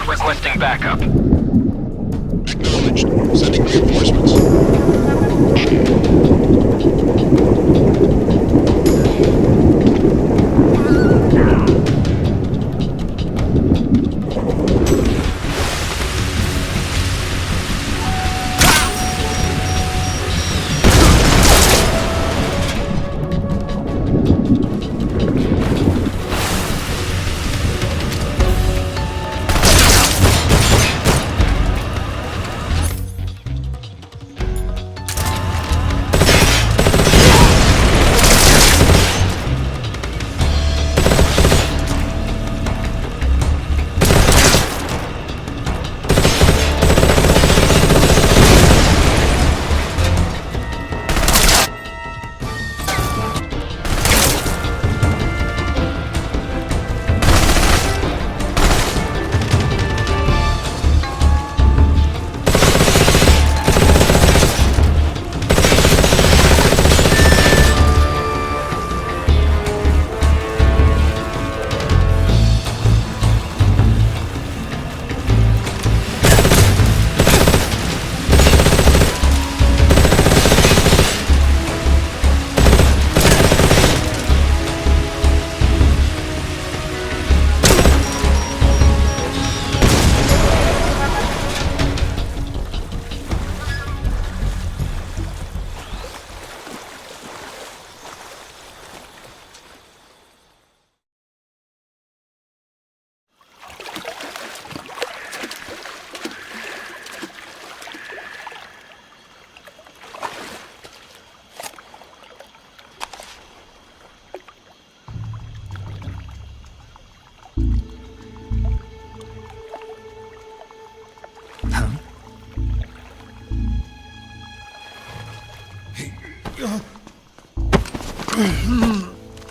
Requesting backup. Acknowledged. Sending reinforcements.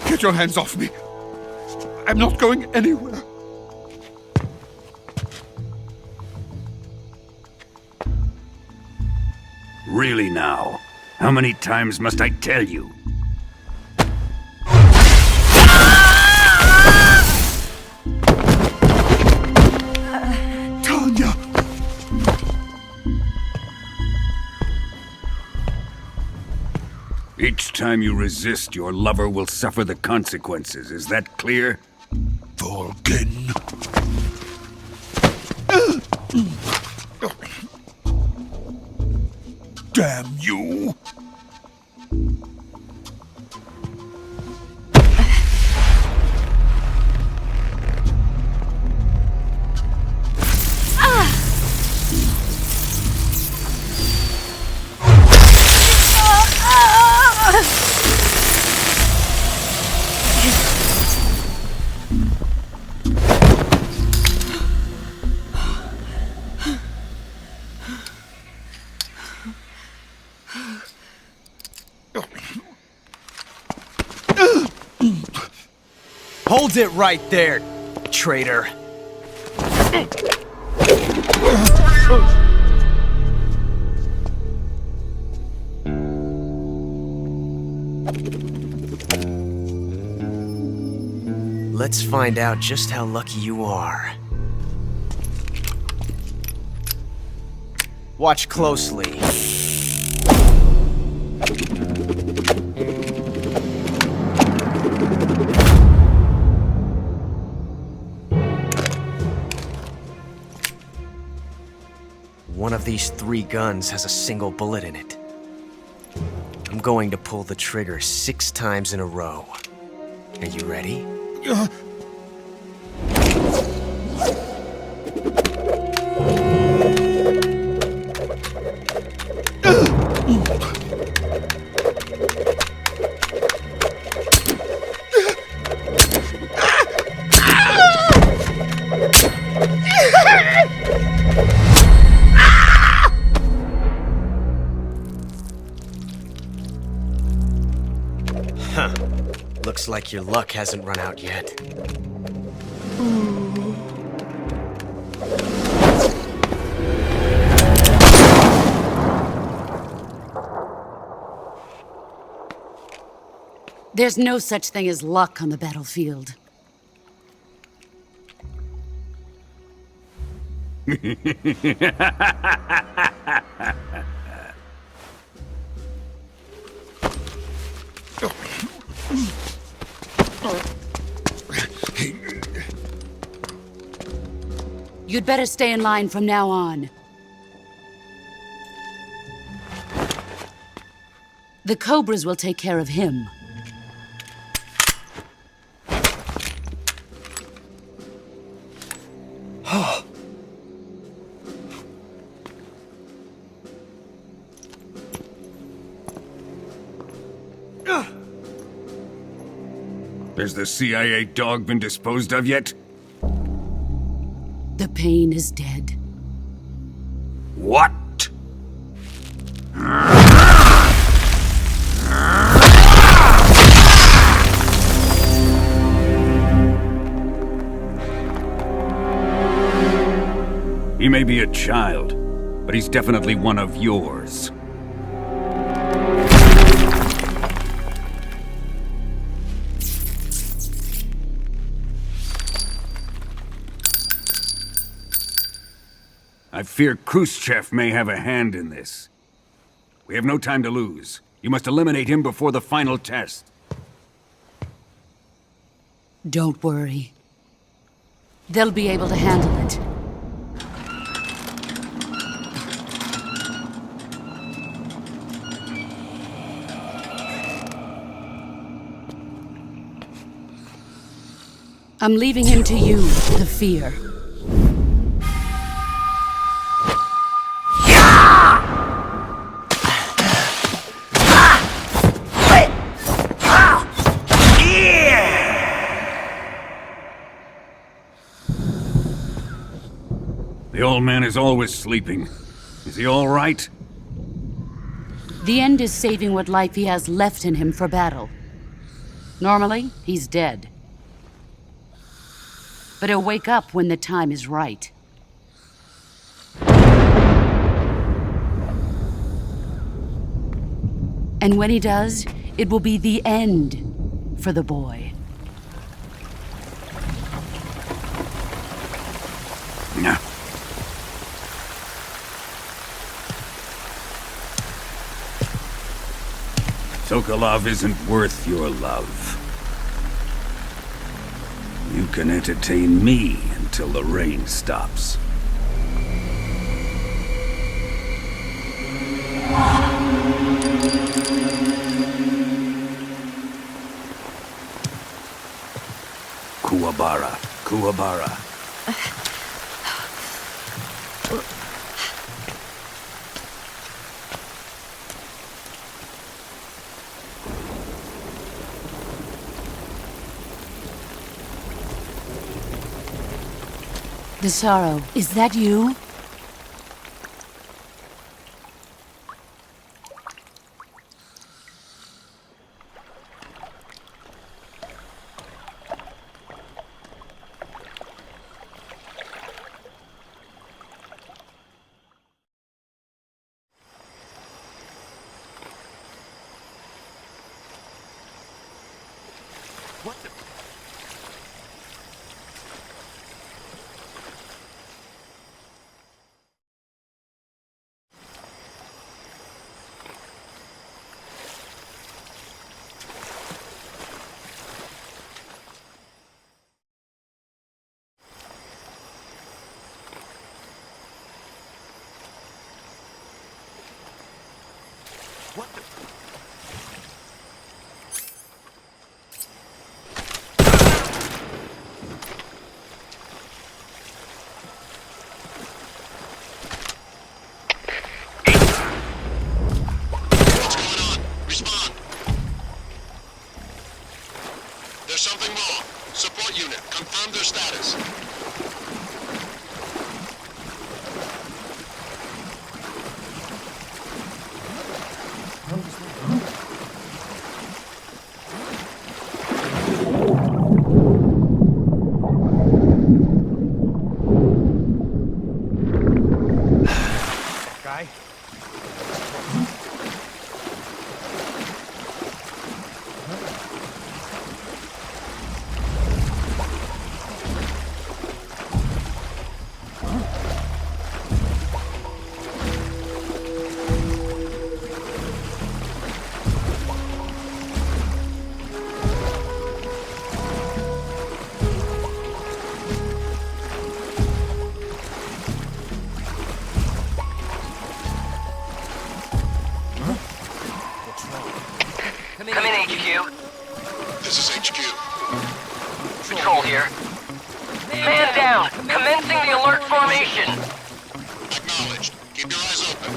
Get your hands off me! I'm not going anywhere. Really now? How many times must I tell you? Tanya! Each time you resist, your lover will suffer the consequences. Is that clear? Vulcan. Damn you! Hold it right there, traitor. Let's find out just how lucky you are. Watch closely. One of these 3 guns has a single bullet in it. I'm going to pull the trigger 6 times in a row. Are you ready? Huh. Looks like your luck hasn't run out yet. There's no such thing as luck on the battlefield. You'd better stay in line from now on. The Cobras will take care of him. Has the CIA dog been disposed of yet? The pain is dead. What? He may be a child, but he's definitely one of yours. I fear Khrushchev may have a hand in this. We have no time to lose. You must eliminate him before the final test. Don't worry. They'll be able to handle it. I'm leaving him to you, the fear. The old man is always sleeping. Is he all right? The end is saving what life he has left in him for battle. Normally, he's dead. but he'll wake up when the time is right. And when he does, it will be the end for the boy. Nah. Sokolov isn't worth your love. You can entertain me until the rain stops. Kuwabara, Kuwabara. Desaro, is that you? What the... What the... What's going on? Respond. There's something wrong. Support unit, confirm their status. Guy? Come in, HQ. This is HQ. Patrol here. Man down! Commencing the alert formation! Acknowledged. Keep your eyes open.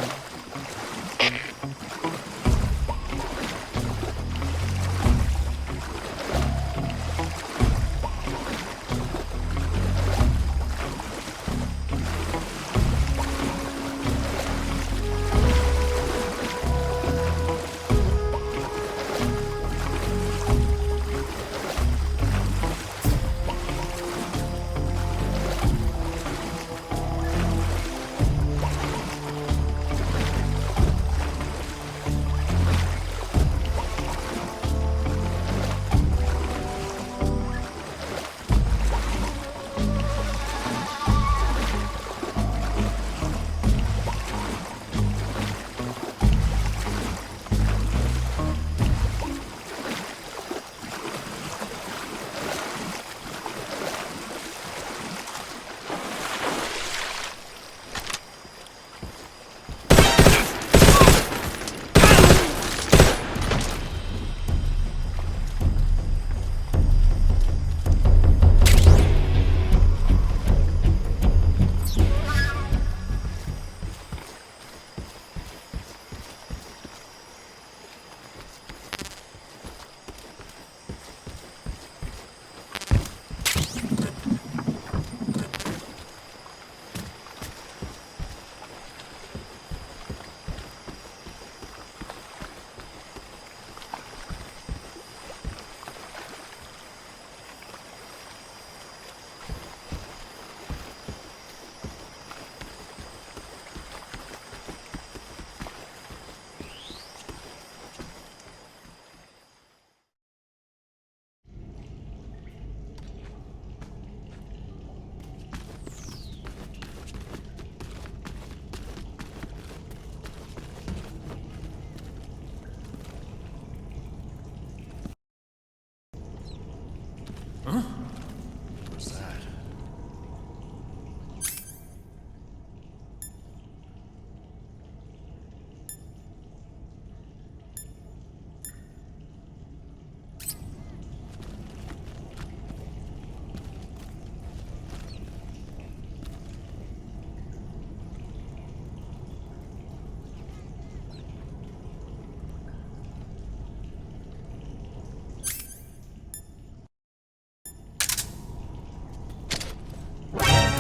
What's that?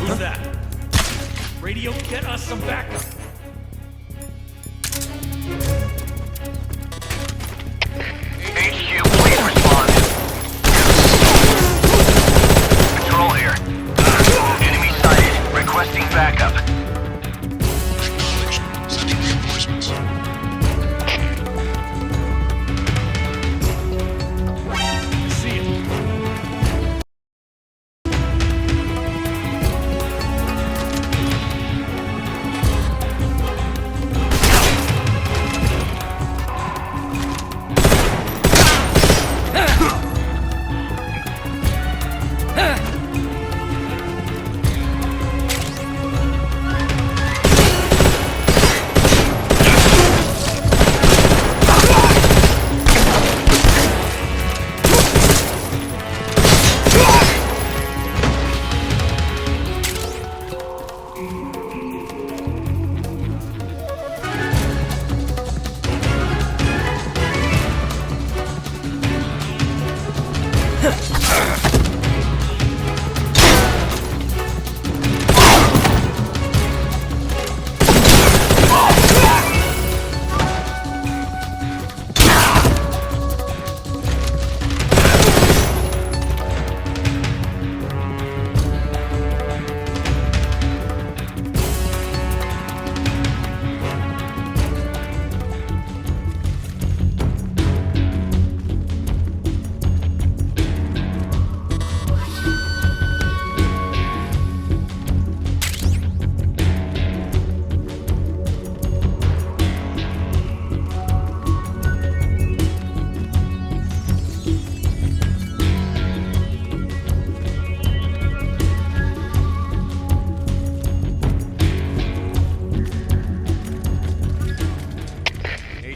Who's that? Radio, get us some backup. HQ, please respond. Patrol here. Enemy sighted. Requesting backup. Acknowledged. Sending reinforcements. See it.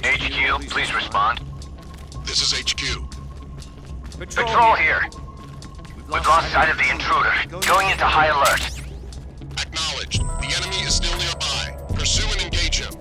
HQ, please respond. This is HQ. Patrol here. We've lost sight of the intruder. Going into high alert. Acknowledged. The enemy is still nearby. Pursue and engage him.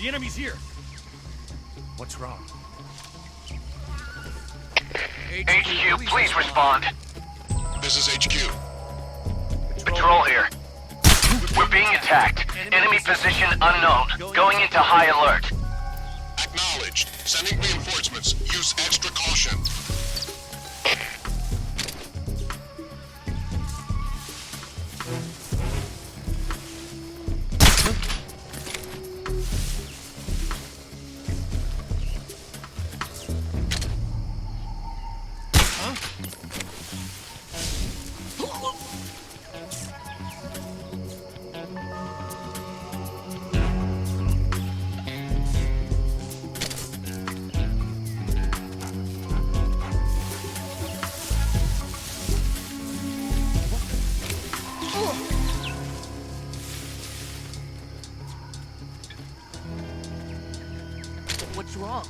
The enemy's here. What's wrong? HQ, please respond. This is HQ. Patrol here. We're being attacked. Enemy position unknown. Going into high alert. Acknowledged. Sending reinforcements. Use extra caution. What's wrong?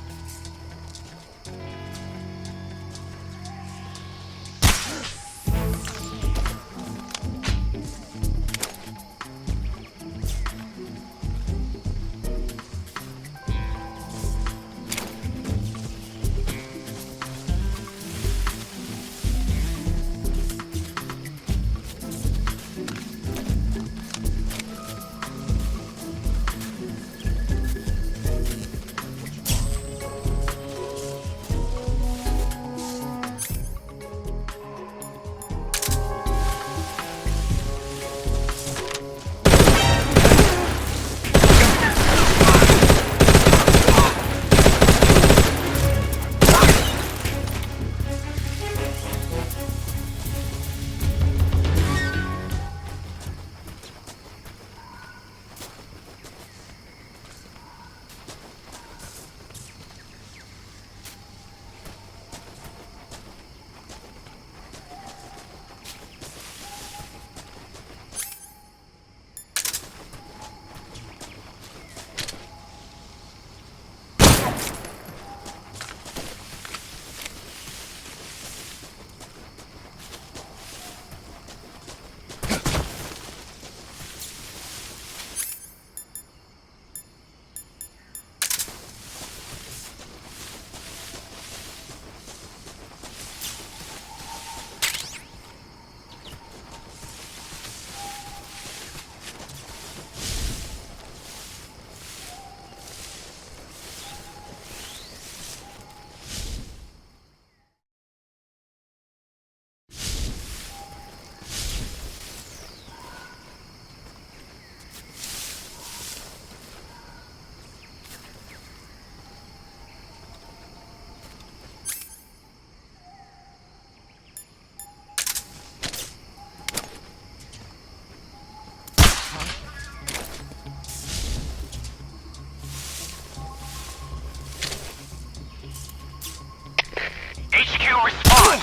HQ, respond.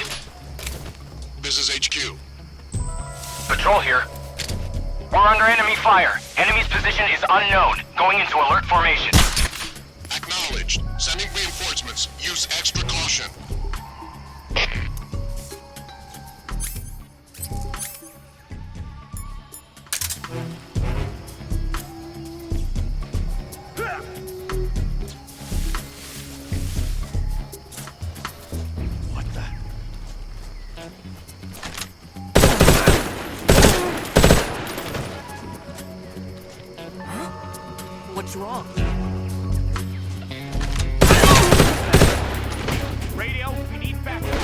This is HQ. Patrol here. We're under enemy fire. Enemy's position is unknown. Going into alert formation. Acknowledged. Sending reinforcements. Use extra caution. What the? What's wrong? Radio, we need backup.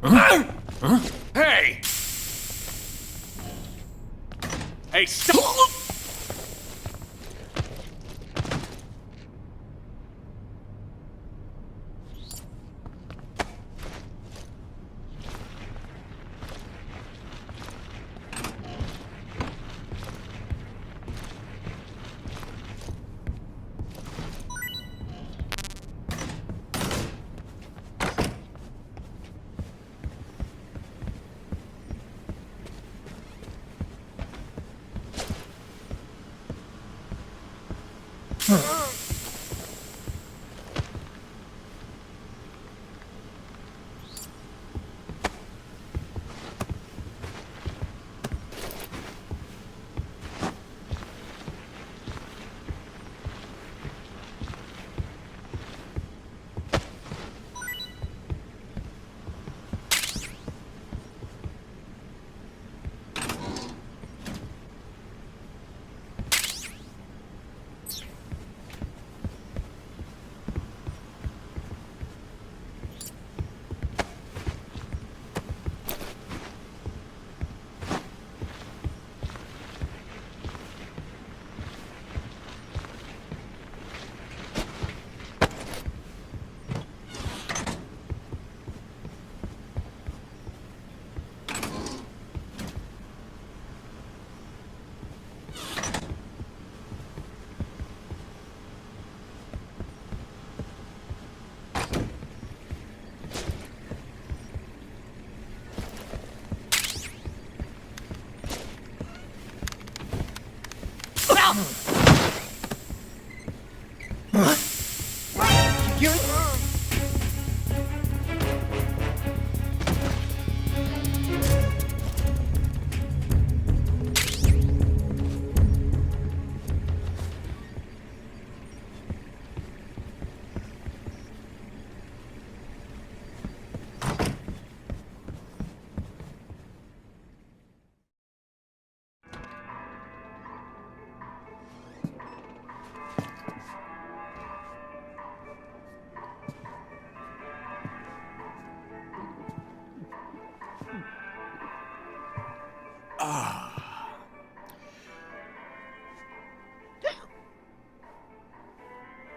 Hey! Hey, stop!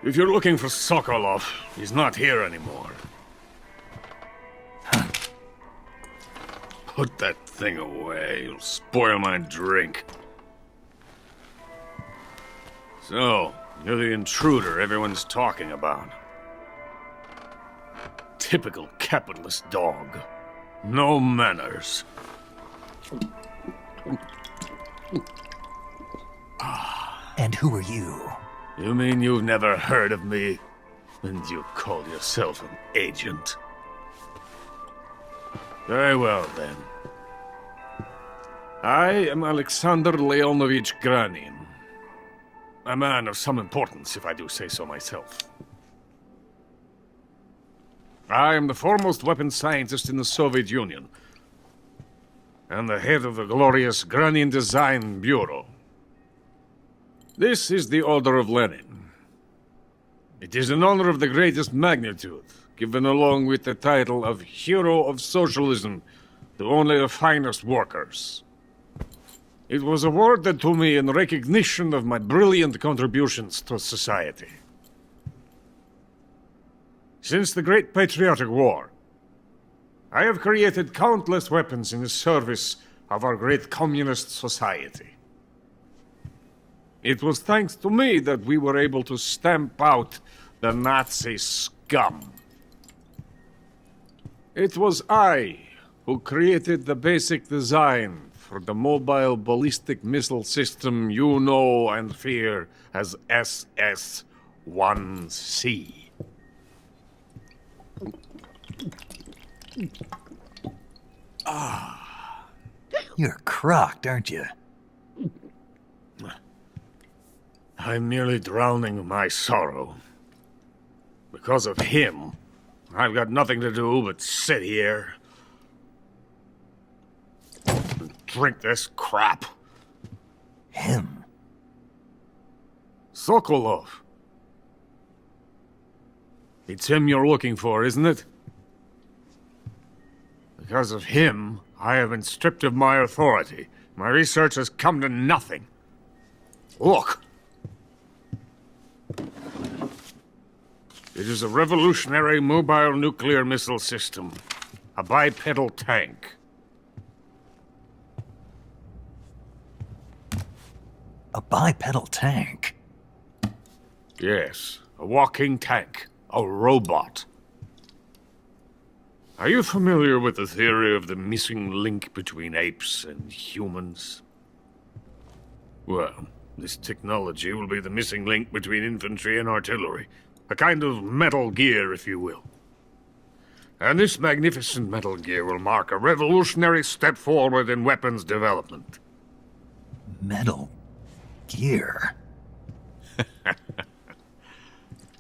If you're looking for Sokolov, he's not here anymore. Put that thing away. You'll spoil my drink. So, you're the intruder everyone's talking about. Typical capitalist dog. No manners. And who are you? You mean you've never heard of me? And you call yourself an agent? Very well, then. I am Alexander Leonovich Granin. A man of some importance, if I do say so myself. I am the foremost weapons scientist in the Soviet Union, and the head of the glorious Granin Design Bureau. This is the Order of Lenin. It is an honor of the greatest magnitude, given along with the title of Hero of Socialism to only the finest workers. It was awarded to me in recognition of my brilliant contributions to society. Since the Great Patriotic War, I have created countless weapons in the service of our great communist society. It was thanks to me that we were able to stamp out the Nazi scum. It was I who created the basic design for the mobile ballistic missile system you know and fear as SS-1C. You're crocked, aren't you? I'm merely drowning my sorrow. Because of him, I've got nothing to do but sit here and drink this crap. Him? Sokolov. It's him you're looking for, isn't it? Because of him, I have been stripped of my authority. My research has come to nothing. Look. It is a revolutionary mobile nuclear missile system. A bipedal tank. A bipedal tank? Yes, a walking tank. A robot. Are you familiar with the theory of the missing link between apes and humans? Well, this technology will be the missing link between infantry and artillery. A kind of Metal Gear, if you will. And this magnificent Metal Gear will mark a revolutionary step forward in weapons development. Metal Gear?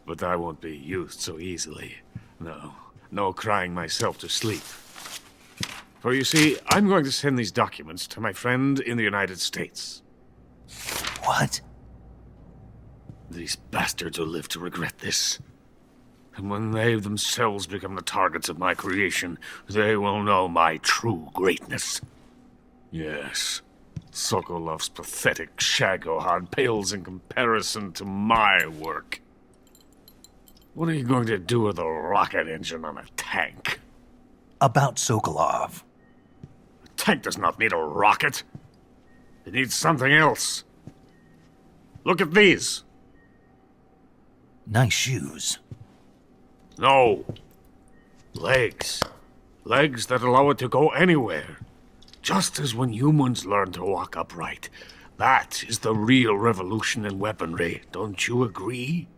But I won't be used so easily. No crying myself to sleep. For you see, I'm going to send these documents to my friend in the United States. What? These bastards will live to regret this. And when they themselves become the targets of my creation, they will know my true greatness. Yes, Sokolov's pathetic Shagohod pales in comparison to my work. What are you going to do with a rocket engine on a tank? About Sokolov. A tank does not need a rocket. It needs something else. Look at these. Nice shoes. No. Legs. Legs that allow it to go anywhere. Just as when humans learn to walk upright. That is the real revolution in weaponry. Don't you agree?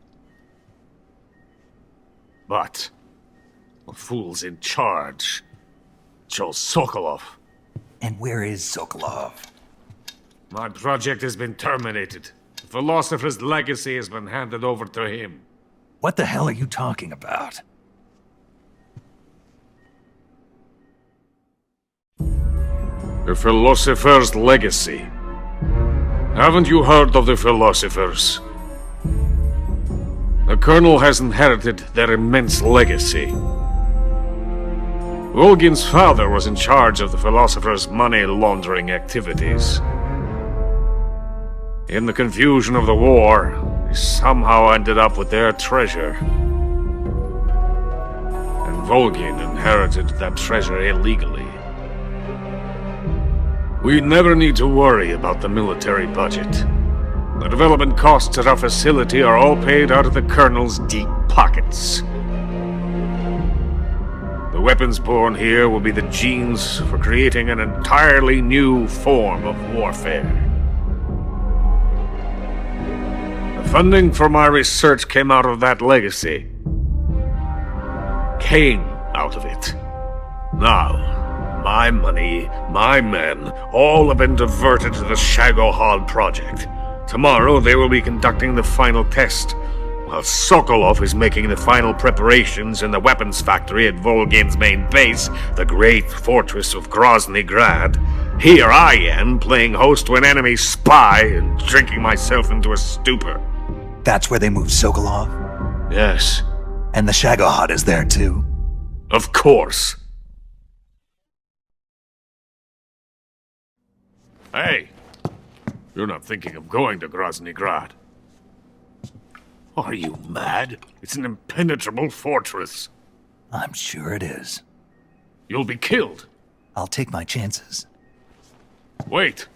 But the fool's in charge. Chose Sokolov. And where is Sokolov? My project has been terminated. The philosopher's legacy has been handed over to him. What the hell are you talking about? The philosopher's legacy. Haven't you heard of the philosophers? The Colonel has inherited their immense legacy. Volgin's father was in charge of the philosopher's money laundering activities. In the confusion of the war, he somehow ended up with their treasure. And Volgin inherited that treasure illegally. We never need to worry about the military budget. The development costs at our facility are all paid out of the Colonel's deep pockets. The weapons born here will be the genes for creating an entirely new form of warfare. The funding for my research came out of that legacy. Came out of it. Now, my money, my men, all have been diverted to the Shagohod project. Tomorrow they will be conducting the final test, while Sokolov is making the final preparations in the weapons factory at Volgin's main base, the great fortress of Grozny Grad. Here I am, playing host to an enemy spy and drinking myself into a stupor. That's where they moved Sokolov? Yes. And the Shagohod is there too? Of course. Hey! You're not thinking of going to Grozny Grad. Are you mad? It's an impenetrable fortress. I'm sure it is. You'll be killed. I'll take my chances. Wait.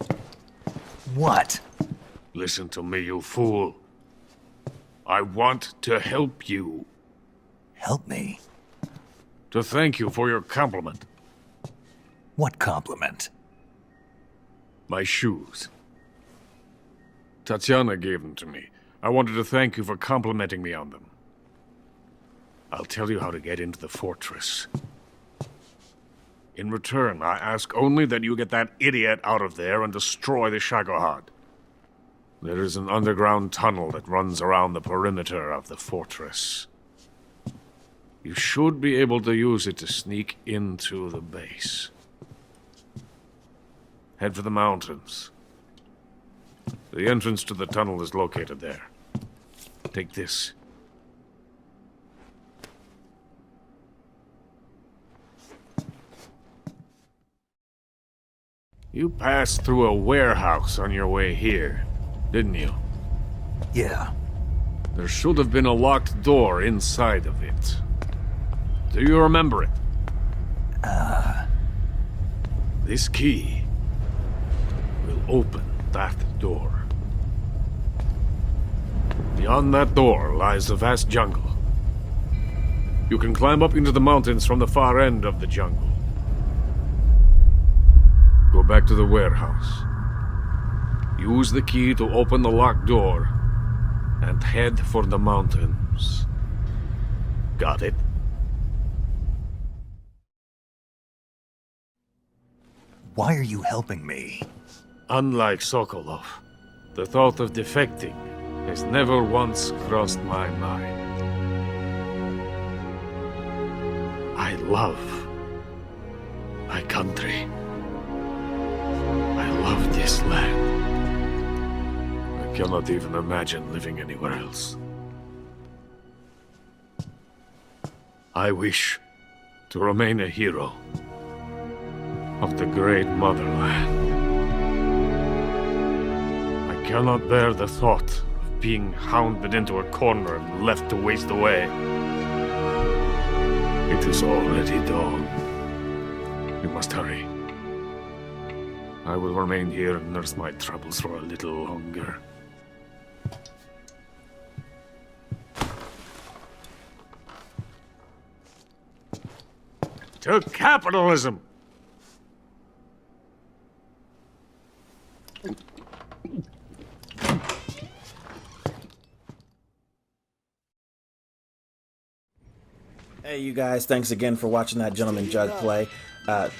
What? Listen to me, you fool. I want to help you. Help me? To thank you for your compliment. What compliment? My shoes. Tatiana gave them to me. I wanted to thank you for complimenting me on them. I'll tell you how to get into the fortress. In return, I ask only that you get that idiot out of there and destroy the Shagohod. There is an underground tunnel that runs around the perimeter of the fortress. You should be able to use it to sneak into the base. Head for the mountains. The entrance to the tunnel is located there. Take this. You passed through a warehouse on your way here, didn't you? Yeah. There should have been a locked door inside of it. Do you remember it? This key will open that door. Beyond that door lies a vast jungle. You can climb up into the mountains from the far end of the jungle. Go back to the warehouse. Use the key to open the locked door and head for the mountains. Got it? Why are you helping me? Unlike Sokolov, the thought of defecting has never once crossed my mind. I love my country. I love this land. I cannot even imagine living anywhere else. I wish to remain a hero of the great motherland. I cannot bear the thought of being hounded into a corner and left to waste away. It is already dawn. We must hurry. I will remain here and nurse my troubles for a little longer. To capitalism! Hey you guys, thanks again for watching that Gentleman Jug play.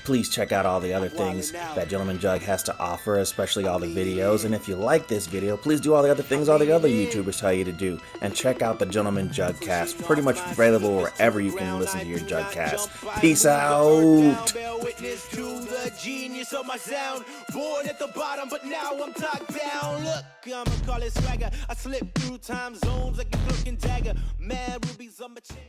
Please check out all the other things that Gentleman Jug has to offer, especially all the videos. And if you like this video, please do all the other things all the other YouTubers tell you to do. And check out the Gentleman Jug cast, pretty much available wherever you can listen to your Jug cast. Peace out! Genius of my sound, born at the bottom, but now I'm knocked down. Look, I'ma call it swagger. I slip through time zones like a cloak and dagger. Mad rubies on my chain.